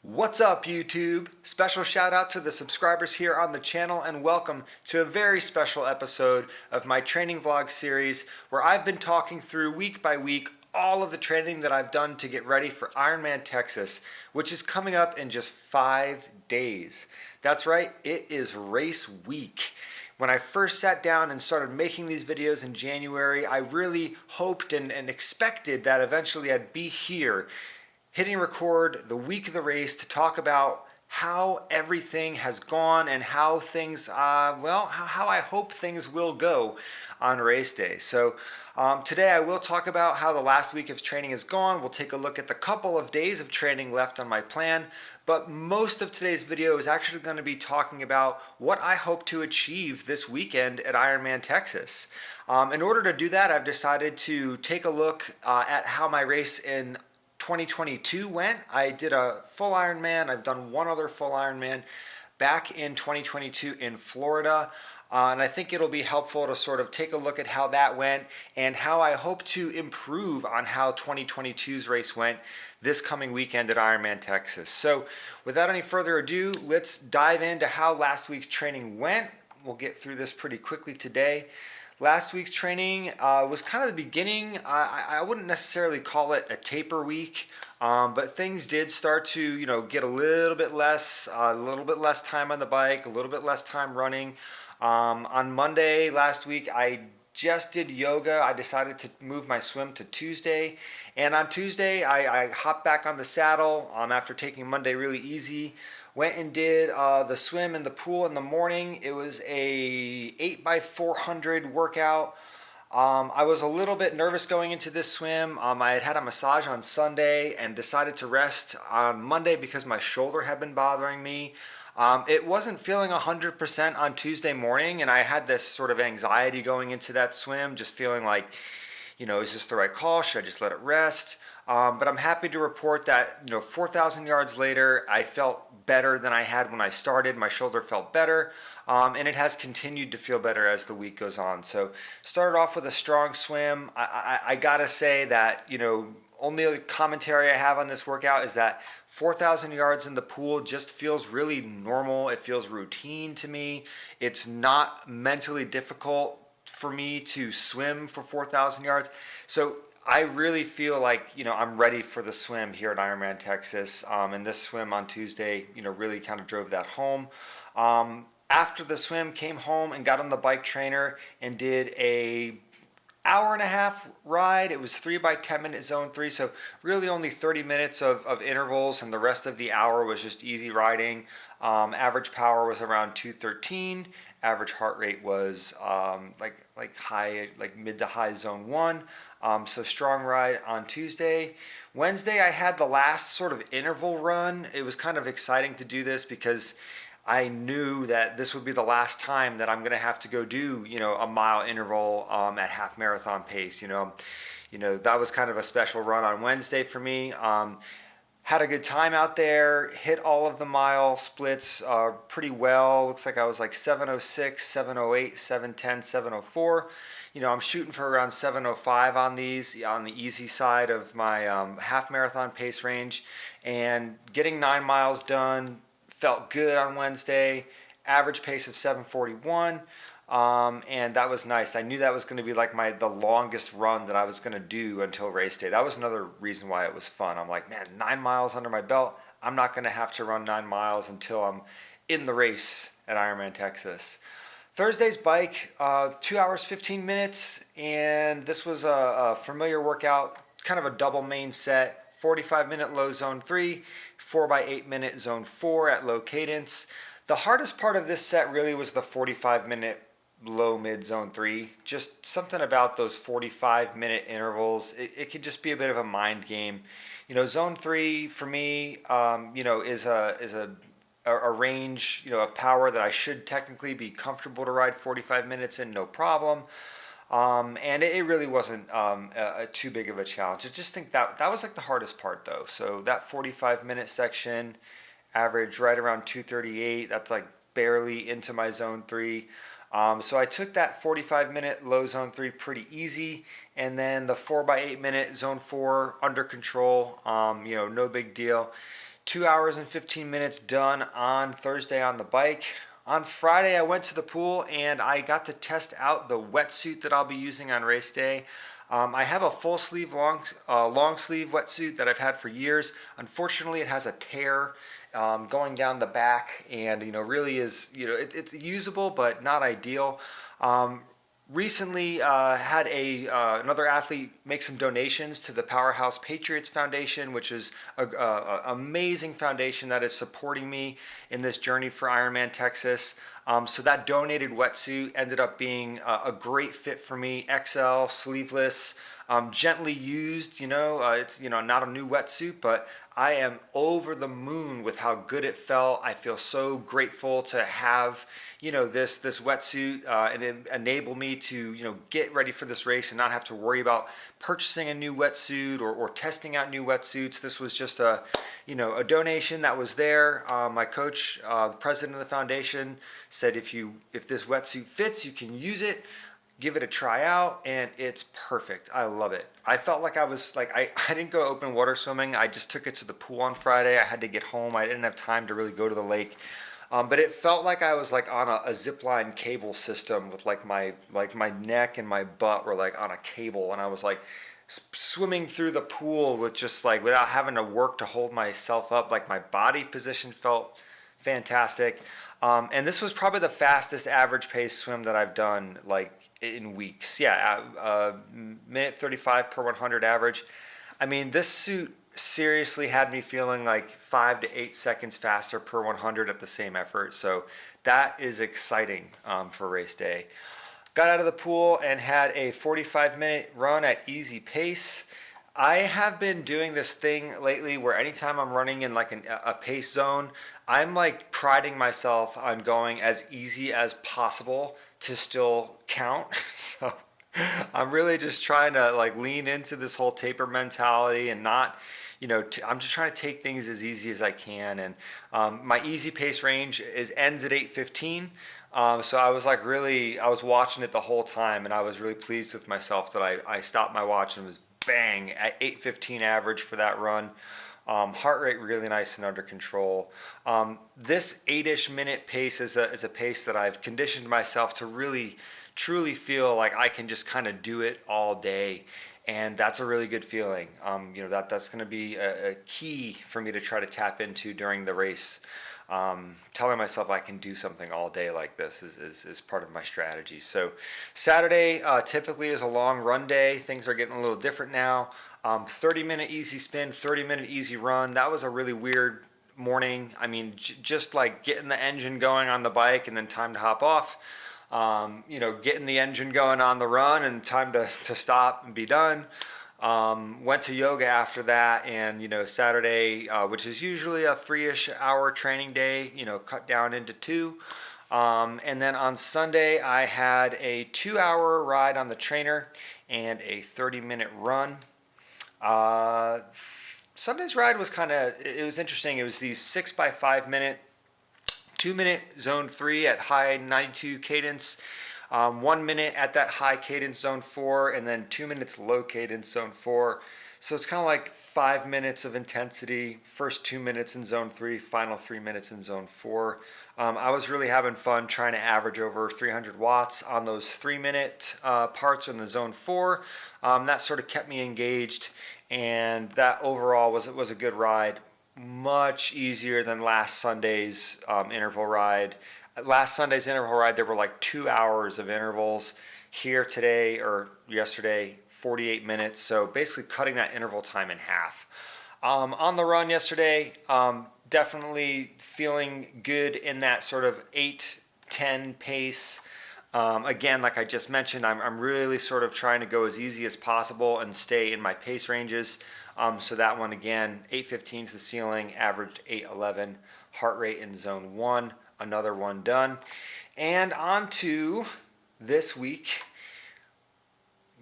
What's up, YouTube? Special shout out to the subscribers here on the channel and welcome to a very special episode of my training vlog series where I've been talking through week by week all of the training that I've done to get ready for Ironman Texas, which is coming up in just 5 days. That's right, it is race week. When I first sat down and started making these videos in January, I really hoped and expected that eventually I'd be here hitting record the week of the race to talk about how everything has gone and how things, how I hope things will go on race day. So today I will talk about how the last week of training is gone. We'll take a look at the couple of days of training left on my plan, but most of today's video is actually going to be talking about what I hope to achieve this weekend at Ironman Texas. In order to do that, I've decided to take a look at how my race in 2022 went. I did a full Ironman. I've done one other full Ironman back in 2022 in Florida. And I think it'll be helpful to sort of take a look at how that went and how I hope to improve on how 2022's race went this coming weekend at Ironman Texas. So without any further ado, let's dive into how last week's training went. We'll get through this pretty quickly today. Last week's training was kind of the beginning. I wouldn't necessarily call it a taper week, but things did start to, get a little bit less time on the bike, a little bit less time running. On Monday last week, I just did yoga. I decided to move my swim to Tuesday, and on Tuesday, I hopped back on the saddle after taking Monday really easy. Went and did the swim in the pool in the morning. It was a 8x400 workout. I was a little bit nervous going into this swim. I had a massage on Sunday and decided to rest on Monday because my shoulder had been bothering me. It wasn't feeling 100% on Tuesday morning, and I had this sort of anxiety going into that swim, just feeling like, is this the right call? Should I just let it rest? But I'm happy to report that 4,000 yards later, I felt better than I had when I started. My shoulder felt better, and it has continued to feel better as the week goes on. So started off with a strong swim. I gotta say that only commentary I have on this workout is that 4,000 yards in the pool just feels really normal. It feels routine to me. It's not mentally difficult for me to swim for 4,000 yards. So I really feel like, I'm ready for the swim here at Ironman Texas. And this swim on Tuesday, really kind of drove that home. After the swim, came home and got on the bike trainer and did a hour and a half ride. It was 3x10 minute zone 3. So really only 30 minutes of intervals, and the rest of the hour was just easy riding. Average power was around 213. Average heart rate was mid to high zone 1. So strong ride on Tuesday. Wednesday, I had the last sort of interval run. It was kind of exciting to do this because I knew that this would be the last time that I'm going to have to go do, a mile interval at half marathon pace. That was kind of a special run on Wednesday for me. Had a good time out there, hit all of the mile splits pretty well. Looks like I was like 7:06, 7:08, 7:10, 7:04. I'm shooting for around 7:05 on these, on the easy side of my half marathon pace range. And getting 9 miles done felt good on Wednesday. Average pace of 7:41. And that was nice. I knew that was going to be like the longest run that I was going to do until race day. That was another reason why it was fun. I'm like, man, 9 miles under my belt. I'm not going to have to run 9 miles until I'm in the race at Ironman Texas. Thursday's bike, 2 hours, 15 minutes. And this was a familiar workout, kind of a double main set, 45-minute low zone 3, 4x8-minute zone 4 at low cadence. The hardest part of this set really was the 45-minute low mid zone 3. Just something about those 45-minute intervals. It could just be a bit of a mind game. Zone 3 for me, is a range, of power that I should technically be comfortable to ride 45 minutes in, no problem. And it really wasn't too big of a challenge. I just think that was like the hardest part though. So that 45-minute section, average right around 238. That's like barely into my zone 3. So I took that 45-minute low zone 3 pretty easy, and then the 4x8 minute zone 4 under control. No big deal. 2 hours and 15 minutes done on Thursday on the bike. On Friday, I went to the pool and I got to test out the wetsuit that I'll be using on race day. I have a full sleeve, long sleeve wetsuit that I've had for years. Unfortunately, it has a tear going down the back, and really is it's usable but not ideal. Recently had another athlete make some donations to the Powerhouse Patriots Foundation, which is an amazing foundation that is supporting me in this journey for Ironman Texas. So that donated wetsuit ended up being a great fit for me. XL, sleeveless, gently used. It's not a new wetsuit, but I am over the moon with how good it felt. I feel so grateful to have this wetsuit and it enable me to get ready for this race and not have to worry about purchasing a new wetsuit or testing out new wetsuits. This was just a donation that was there. My coach, the president of the foundation, said if this wetsuit fits, you can use it. Give it a try out, and it's perfect. I love it. I felt like I didn't go open water swimming. I just took it to the pool on Friday. I had to get home. I didn't have time to really go to the lake. But it felt like I was on a zipline cable system with my neck and my butt were on a cable, and I was swimming through the pool with just without having to work to hold myself up. My body position felt fantastic. And this was probably the fastest average pace swim that I've done in weeks. Minute 35 per 100 average. I mean, this suit seriously had me feeling 5 to 8 seconds faster per 100 at the same effort. So that is exciting for race day. Got out of the pool and had a 45-minute run at easy pace. I have been doing this thing lately where anytime I'm running in a pace zone, I'm priding myself on going as easy as possible to still count. So I'm really just trying to lean into this whole taper mentality and not, I'm just trying to take things as easy as I can. And my easy pace range ends at 8:15. So I was I was watching it the whole time, and I was really pleased with myself that I stopped my watch and was bang at 8:15 average for that run. Heart rate really nice and under control. This 8-ish minute pace is a pace that I've conditioned myself to really truly feel like I can just kind of do it all day, and that's a really good feeling. That's going to be a key for me to try to tap into during the race. Telling myself I can do something all day like this is part of my strategy. So Saturday typically is a long run day. Things are getting a little different now. 30-minute easy spin, 30-minute easy run. That was a really weird morning. I mean, just getting the engine going on the bike and then time to hop off. Getting the engine going on the run and time to stop and be done. Went to yoga after that, and Saturday, which is usually a 3-ish hour training day, cut down into 2. And then on Sunday, I had a 2-hour ride on the trainer and a 30-minute run. Sunday's ride was it was interesting. It was these 6x5 minute, 2-minute zone 3 at high 92 cadence, 1 minute at that high cadence zone 4, and then 2 minutes low cadence zone 4. So it's kind of 5 minutes of intensity, first 2 minutes in zone 3, final 3 minutes in zone 4. I was really having fun trying to average over 300 watts on those 3-minute parts in the zone 4. That sort of kept me engaged, and that overall was a good ride. Much easier than last Sunday's interval ride. Last Sunday's interval ride, there were 2 hours of intervals. Here today or yesterday, 48 minutes. So basically cutting that interval time in half. On the run yesterday, definitely feeling good in that sort of 8-10 pace. Again, like I just mentioned, I'm really sort of trying to go as easy as possible and stay in my pace ranges. So that one again, 8:15 is the ceiling, averaged 8:11, heart rate in zone 1, another one done. And on to this week,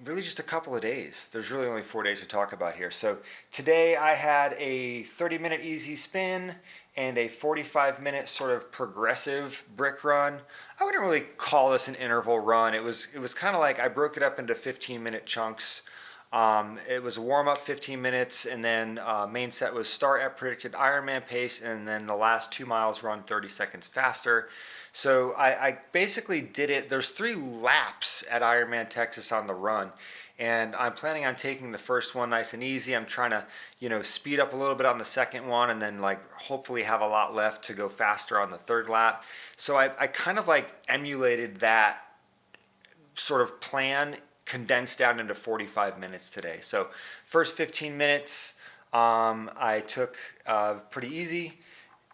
really just a couple of days. There's really only 4 days to talk about here. So today I had a 30-minute easy spin and a 45-minute sort of progressive brick run. I wouldn't really call this an interval run. It was kind of I broke it up into 15-minute chunks. It was a warm up 15 minutes, and then main set was start at predicted Ironman pace, and then the last 2 miles run 30 seconds faster. So I basically did it. There's 3 laps at Ironman Texas on the run, and I'm planning on taking the first one nice and easy. I'm trying to, speed up a little bit on the second one, and then like hopefully have a lot left to go faster on the third lap. So I kind of like emulated that sort of plan condensed down into 45 minutes today. So first 15 minutes I took pretty easy,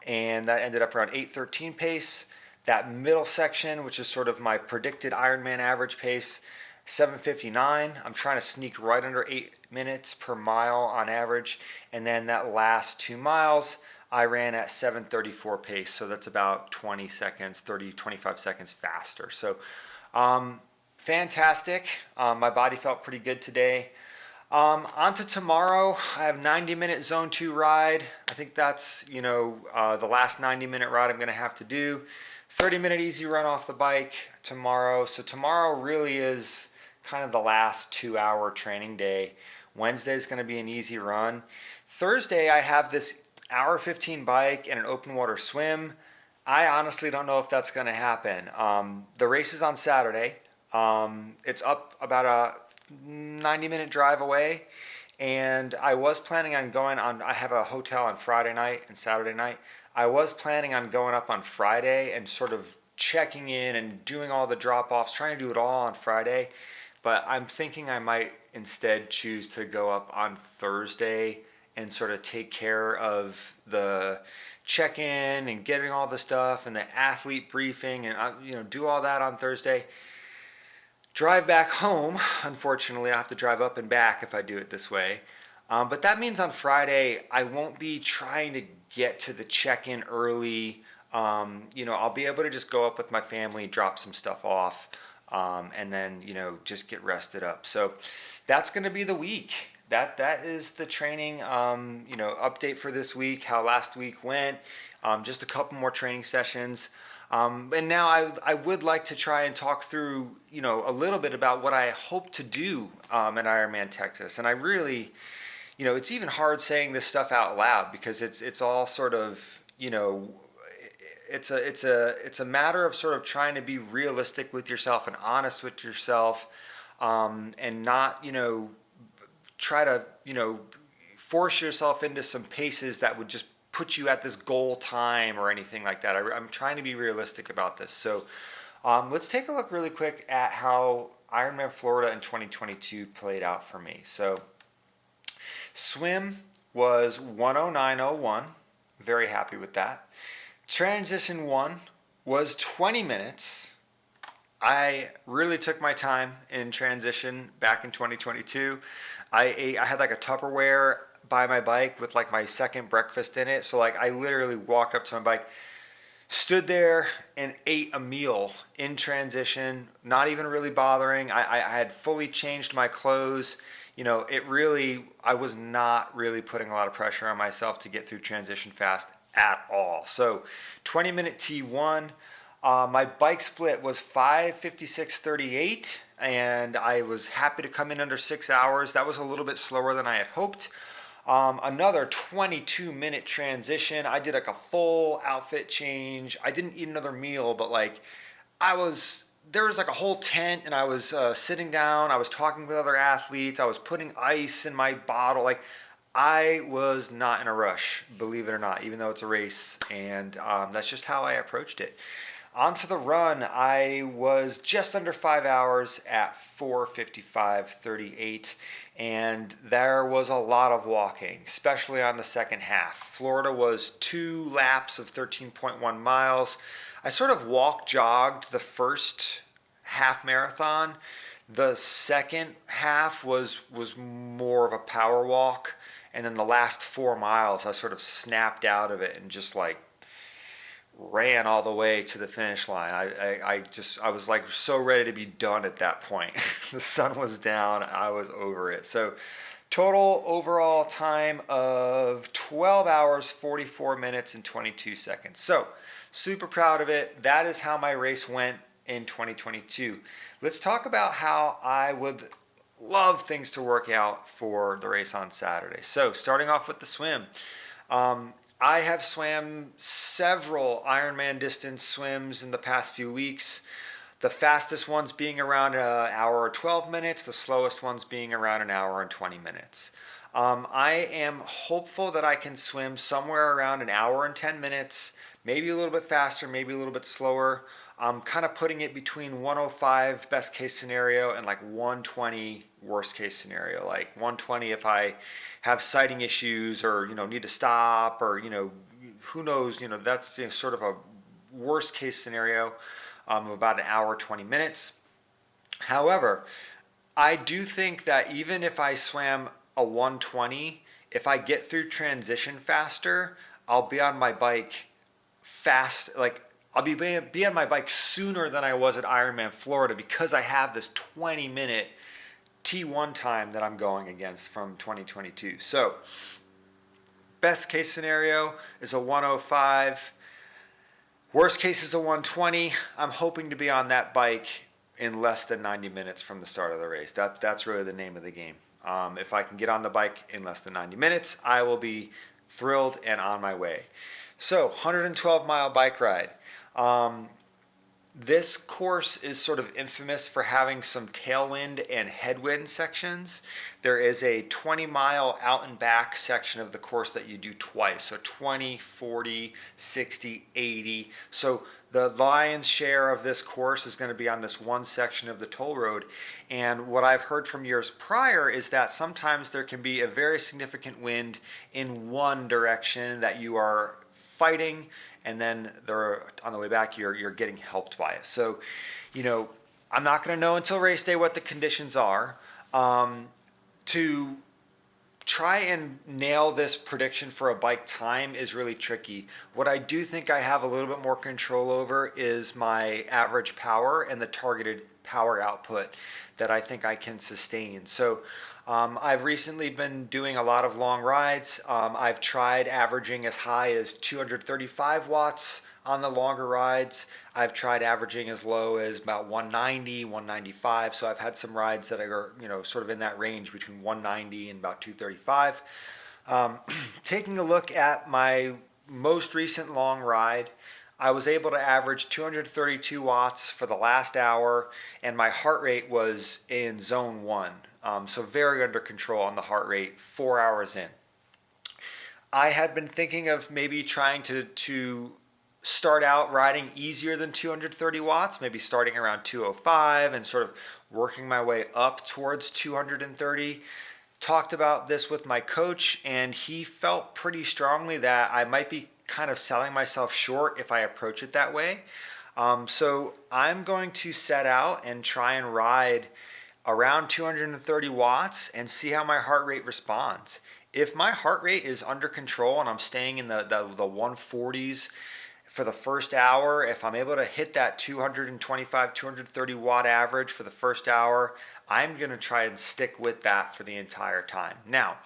and that ended up around 8:13 pace. That middle section, which is sort of my predicted Ironman average pace, 7:59. I'm trying to sneak right under 8 minutes per mile on average. And then that last 2 miles, I ran at 7:34 pace. So that's about 20 seconds, 30, 25 seconds faster. So fantastic. My body felt pretty good today. On to tomorrow. I have 90-minute zone 2 ride. I think that's, the last 90-minute ride I'm going to have to do. 30-minute easy run off the bike tomorrow. So tomorrow really is kind of the last 2-hour training day. Wednesday is going to be an easy run. Thursday I have this hour 15 bike and an open water swim. I honestly don't know if that's going to happen. The race is on Saturday. It's up about a 90-minute drive away, and I was planning on going on. I have a hotel on Friday night and Saturday night. I was planning on going up on Friday and sort of checking in and doing all the drop-offs, trying to do it all on Friday, but I'm thinking I might instead choose to go up on Thursday and sort of take care of the check-in and getting all the stuff and the athlete briefing and do all that on Thursday. Drive back home. Unfortunately, I have to drive up and back if I do it this way. But that means on Friday, I won't be trying to get to the check-in early. I'll be able to just go up with my family, drop some stuff off, and then, just get rested up. So that's going to be the week. That is the training, update for this week, how last week went. Just a couple more training sessions. And now I would like to try and talk through, a little bit about what I hope to do at Ironman Texas. And I really, it's even hard saying this stuff out loud because it's all sort of, it's a matter of sort of trying to be realistic with yourself and honest with yourself, and not, try to, force yourself into some paces that would just put you at this goal time or anything like that. I'm trying to be realistic about this. So let's take a look really quick at how Ironman Florida in 2022 played out for me. So swim was 109.01. Very happy with that. Transition 1 was 20 minutes. I really took my time in transition back in 2022. I had like a Tupperware by my bike with like my second breakfast in it. So like I literally walked up to my bike, stood there and ate a meal in transition, not even really bothering. I had fully changed my clothes. I was not really putting a lot of pressure on myself to get through transition fast at all. So 20-minute T1. My bike split was 5:56:38, and I was happy to come in under 6 hours. That was a little bit slower than I had hoped. Another 22-minute transition. I did like a full outfit change. I didn't eat another meal, but there was like a whole tent, and I was sitting down. I was talking with other athletes. I was putting ice in my bottle. Like I was not in a rush, believe it or not, even though it's a race, and that's just how I approached it. Onto the run, I was just under 5 hours at 4:55:38, and there was a lot of walking, especially on the second half. Florida was 2 laps of 13.1 miles. I sort of jogged the first half marathon. The second half was more of a power walk, and then the last 4 miles, I sort of snapped out of it and just ran all the way to the finish line. I was like so ready to be done at that point. The sun was down. I was over it. So total overall time of 12 hours, 44 minutes, and 22 seconds. So super proud of it. That is how my race went in 2022. Let's talk about how I would love things to work out for the race on Saturday. So starting off with the swim. I have swam several Ironman distance swims in the past few weeks. The fastest ones being around an hour or 12 minutes, the slowest ones being around an hour and 20 minutes. I am hopeful that I can swim somewhere around an hour and 10 minutes, maybe a little bit faster, maybe a little bit slower. I'm kind of putting it between 105 best case scenario and like 120 worst case scenario. Like 120 if I have sighting issues or need to stop or who knows, that's sort of a worst case scenario of about an hour 20 minutes. However, I do think that even if I swam a 120, if I get through transition faster, I'll be on my bike fast, like I'll be on my bike sooner than I was at Ironman Florida because I have this 20-minute T1 time that I'm going against from 2022. So best case scenario is a 105. Worst case is a 120. I'm hoping to be on that bike in less than 90 minutes from the start of the race. That's really the name of the game. If I can get on the bike in less than 90 minutes, I will be thrilled and on my way. So 112-mile bike ride. This course is sort of infamous for having some tailwind and headwind sections. There is a 20-mile out and back section of the course that you do twice. So 20, 40, 60, 80. So the lion's share of this course is going to be on this one section of the toll road. And what I've heard from years prior is that sometimes there can be a very significant wind in one direction that you are fighting, and then on the way back you're getting helped by it. So, I'm not going to know until race day what the conditions are. To try and nail this prediction for a bike time is really tricky. What I do think I have a little bit more control over is my average power and the targeted power output that I think I can sustain. So I've recently been doing a lot of long rides. I've tried averaging as high as 235 watts on the longer rides. I've tried averaging as low as about 190, 195. So I've had some rides that are, sort of in that range between 190 and about 235. Taking a look at my most recent long ride, I was able to average 232 watts for the last hour, and my heart rate was in zone 1. So very under control on the heart rate 4 hours in. I had been thinking of maybe trying to start out riding easier than 230 watts, maybe starting around 205 and sort of working my way up towards 230. Talked about this with my coach, and he felt pretty strongly that I might be kind of selling myself short if I approach it that way. So I'm going to set out and try and ride around 230 watts and see how my heart rate responds. If my heart rate is under control and I'm staying in the 140s for the first hour, if I'm able to hit that 225, 230 watt average for the first hour, I'm going to try and stick with that for the entire time. Now,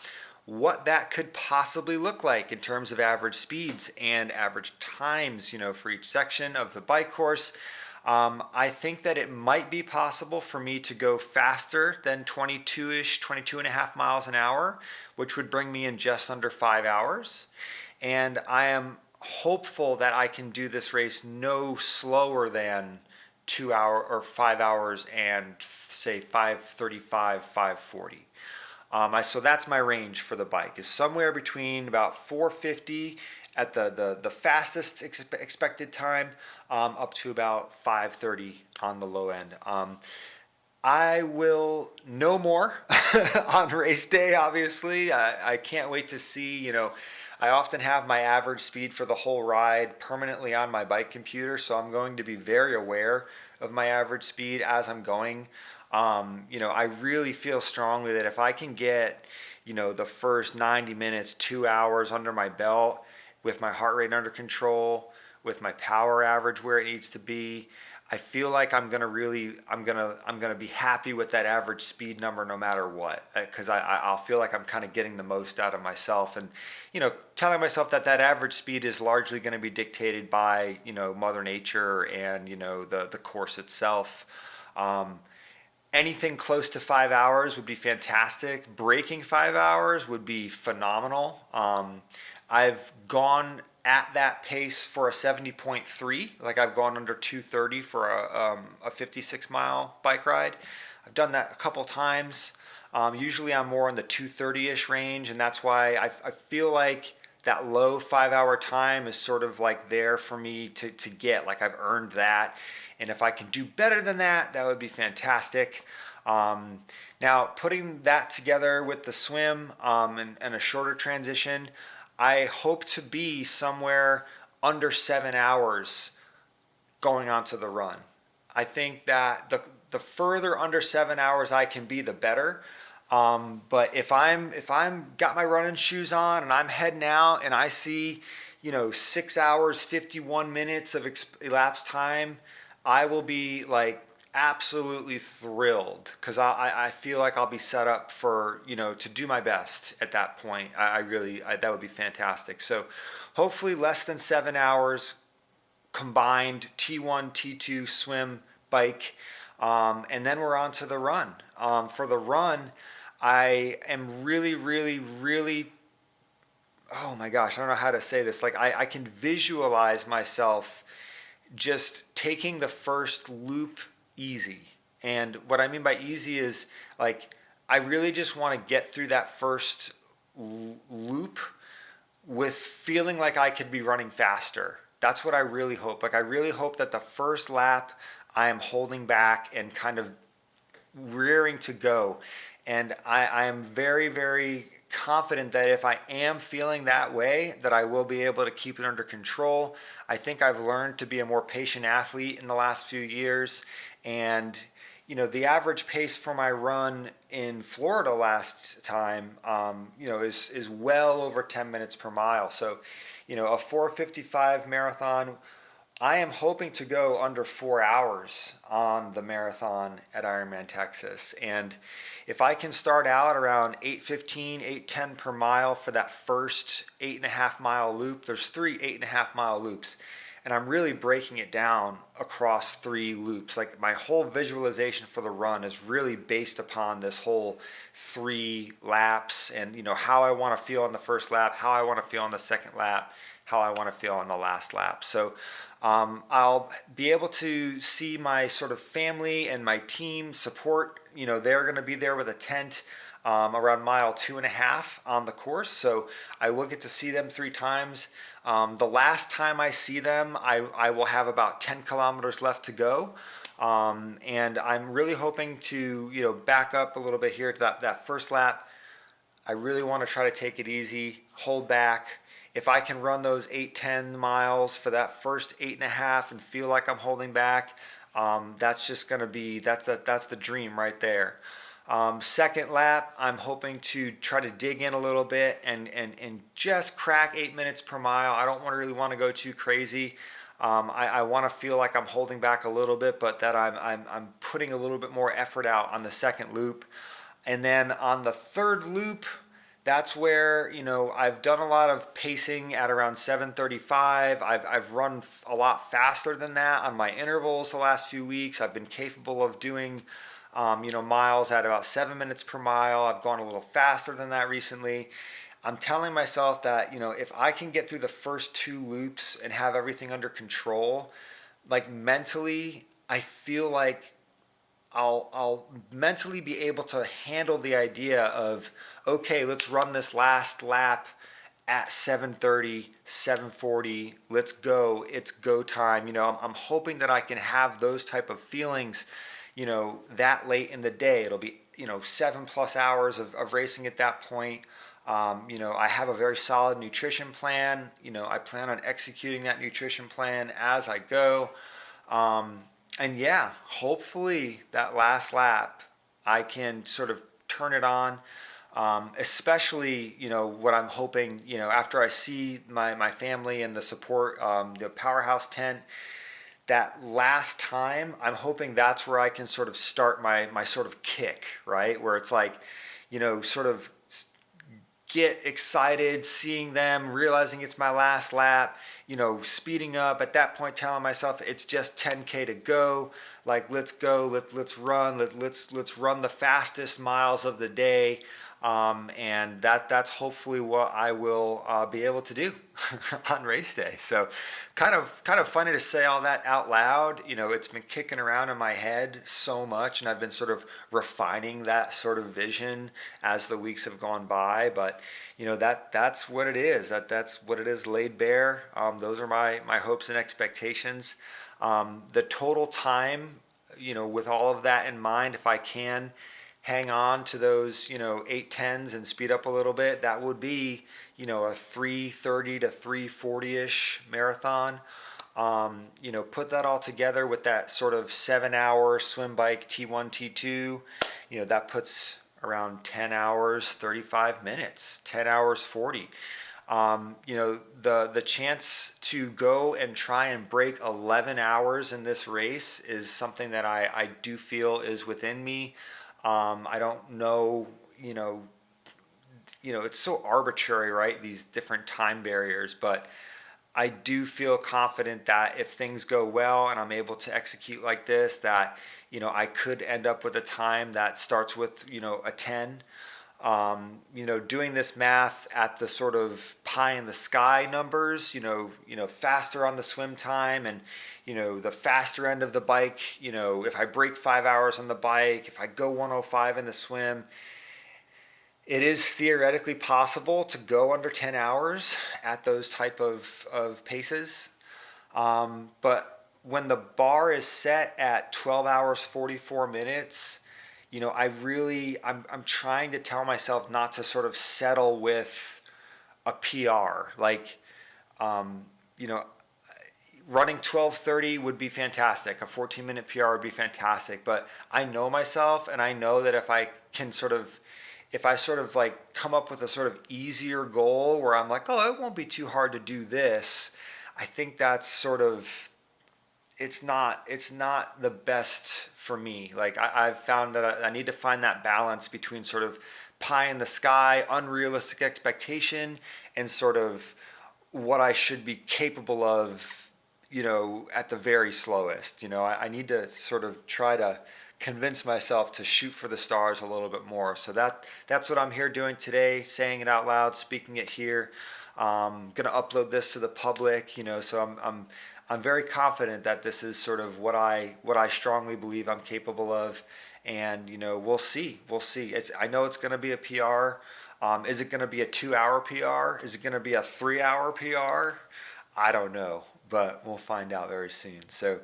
what that could possibly look like in terms of average speeds and average times, for each section of the bike course, I think that it might be possible for me to go faster than 22-ish, 22 and a half miles an hour, which would bring me in just under 5 hours. And I am hopeful that I can do this race no slower than 2 hours or 5 hours and say 5:35, 5:40. So that's my range for the bike, is somewhere between about 450 at the fastest expected time, up to about 5:30 on the low end. I will know more on race day, obviously. I can't wait to see, I often have my average speed for the whole ride permanently on my bike computer, so I'm going to be very aware of my average speed as I'm going. I really feel strongly that if I can get, the first 90 minutes, 2 hours under my belt with my heart rate under control, with my power average where it needs to be, I feel like I'm gonna be happy with that average speed number no matter what, because I'll feel like I'm kind of getting the most out of myself, and telling myself that average speed is largely going to be dictated by Mother Nature and the course itself. anything close to 5 hours would be fantastic. Breaking 5 hours would be phenomenal. I've gone at that pace for a 70.3. Like I've gone under 2:30 for a 56-mile bike ride. I've done that a couple times. Usually I'm more in the 2:30-ish range, and that's why I feel like that low 5 hour time is sort of like there for me to get. Like I've earned that. And if I can do better than that, that would be fantastic. Now, putting that together with the swim and a shorter transition, I hope to be somewhere under 7 hours going onto the run. I think that the further under 7 hours I can be, the better. But if I'm got my running shoes on and I'm heading out and I see, 6 hours 51 minutes of elapsed time, I will be like absolutely thrilled because I feel like I'll be set up for to do my best at that point. I really that would be fantastic. So hopefully less than 7 hours combined T1 T2 swim bike, and then we're on to the run. For the run, I am really, really, really, oh my gosh, I don't know how to say this. Like I can visualize myself just taking the first loop easy. And what I mean by easy is like I really just want to get through that first loop with feeling like I could be running faster. That's what I really hope. Like I really hope that the first lap I am holding back and kind of rearing to go. And I am very, very confident that if I am feeling that way, that I will be able to keep it under control. I think I've learned to be a more patient athlete in the last few years. And, the average pace for my run in Florida last time, is well over 10 minutes per mile. So, a 4:55 marathon, I am hoping to go under 4 hours on the marathon at Ironman Texas. And if I can start out around 8:15, 8:10 per mile for that first 8.5 mile loop, there's 3 8.5 mile loops. And I'm really breaking it down across 3 loops. Like my whole visualization for the run is really based upon this whole 3 laps and, how I want to feel on the first lap, how I want to feel on the second lap, how I want to feel on the last lap. So I'll be able to see my sort of family and my team support. They're going to be there with a tent around mile 2.5 on the course. So I will get to see them 3 times. The last time I see them, I will have about 10 kilometers left to go. And I'm really hoping to, back up a little bit here to that first lap. I really want to try to take it easy, hold back. If I can run those 8-10 miles for that first 8.5 and feel like I'm holding back, that's just going to be, that's the dream right there. Second lap, I'm hoping to try to dig in a little bit and just crack 8 minutes per mile. I don't really want to go too crazy. I want to feel like I'm holding back a little bit, but that I'm putting a little bit more effort out on the second loop. And then on the third loop, that's where, I've done a lot of pacing at around 7:35. I've run a lot faster than that on my intervals the last few weeks. I've been capable of doing, miles at about 7 minutes per mile. I've gone a little faster than that recently. I'm telling myself that, if I can get through the first 2 loops and have everything under control, like mentally, I feel like I'll mentally be able to handle the idea of, okay, let's run this last lap at 7:30, 7:40. Let's go. It's go time. I'm hoping that I can have those type of feelings, that late in the day. It'll be, 7+ hours of racing at that point. I have a very solid nutrition plan. I plan on executing that nutrition plan as I go. And yeah, hopefully that last lap, I can sort of turn it on. Especially, what I'm hoping, after I see my family and the support, the Powerhouse tent, that last time, I'm hoping that's where I can sort of start my sort of kick, right? Where it's like, sort of get excited seeing them, realizing it's my last lap, speeding up at that point, telling myself it's just 10K to go. Like, let's go, let's run, let's run the fastest miles of the day. And that's hopefully what I will be able to do on race day. So kind of funny to say all that out loud. It's been kicking around in my head so much, and I've been sort of refining that sort of vision as the weeks have gone by. But that's what it is. That's what it is laid bare. Those are my hopes and expectations. The total time, with all of that in mind, if I can hang on to those 8:10s and speed up a little bit, that would be a 3:30 to 3:40ish marathon. Put that all together with that sort of 7-hour swim bike T1 T2, that puts around 10 hours 35 minutes, 10 hours 40. The chance to go and try and break 11 hours in this race is something that I do feel is within me. I don't know, it's so arbitrary, right? These different time barriers, but I do feel confident that if things go well and I'm able to execute like this, that, I could end up with a time that starts with, a 10. Doing this math at the sort of pie in the sky numbers, faster on the swim time and, the faster end of the bike, if I break 5 hours on the bike, if I go 105 in the swim, it is theoretically possible to go under 10 hours at those type of paces. But when the bar is set at 12 hours, 44 minutes, I'm trying to tell myself not to sort of settle with a PR. Like, running 12:30 would be fantastic. A 14-minute PR would be fantastic. But I know myself, and I know that if I like come up with a sort of easier goal where I'm like, oh, it won't be too hard to do this, I think that's sort of, it's not the best for me. Like I've found that I need to find that balance between sort of pie in the sky, unrealistic expectation, and sort of what I should be capable of, at the very slowest. I need to sort of try to convince myself to shoot for the stars a little bit more. So that's what I'm here doing today, saying it out loud, speaking it here. Gonna upload this to the public, so I'm very confident that this is sort of what I strongly believe I'm capable of, and we'll see. I know it's going to be a PR. Is it going to be a 2-hour PR? Is it going to be a 3-hour PR? I don't know, but we'll find out very soon. So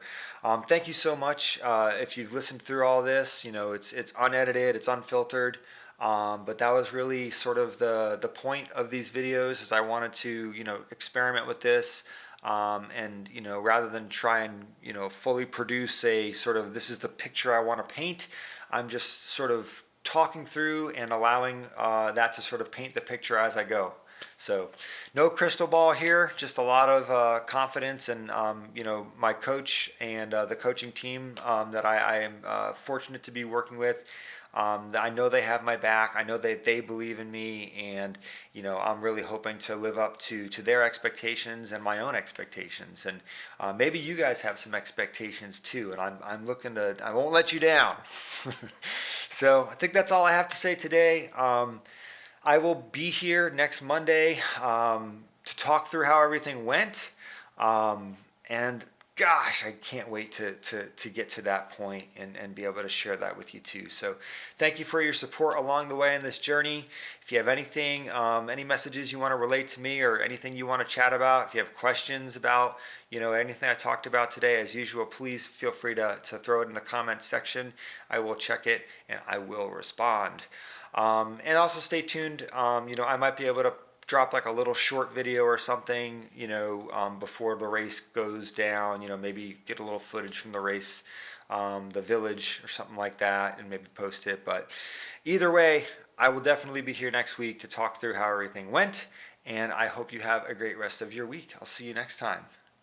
thank you so much. If you've listened through all this, it's unedited, it's unfiltered. But that was really sort of the point of these videos, is I wanted to experiment with this. And rather than try and fully produce a sort of, this is the picture I want to paint, I'm just sort of talking through and allowing that to sort of paint the picture as I go. So no crystal ball here, just a lot of confidence, and my coach and the coaching team that I am fortunate to be working with. I know they have my back. I know that they believe in me, and I'm really hoping to live up to their expectations and my own expectations. And maybe you guys have some expectations too, and I'm looking to, I won't let you down. So I think that's all I have to say today. I will be here next Monday to talk through how everything went, and gosh, I can't wait to get to that point and be able to share that with you too. So thank you for your support along the way in this journey. If you have anything, any messages you want to relate to me, or anything you want to chat about, if you have questions about anything I talked about today, as usual, please feel free to throw it in the comments section. I will check it and I will respond. And also stay tuned. I might be able to drop like a little short video or something, before the race goes down, maybe get a little footage from the race, the village or something like that, and maybe post it. But either way, I will definitely be here next week to talk through how everything went, and I hope you have a great rest of your week. I'll see you next time.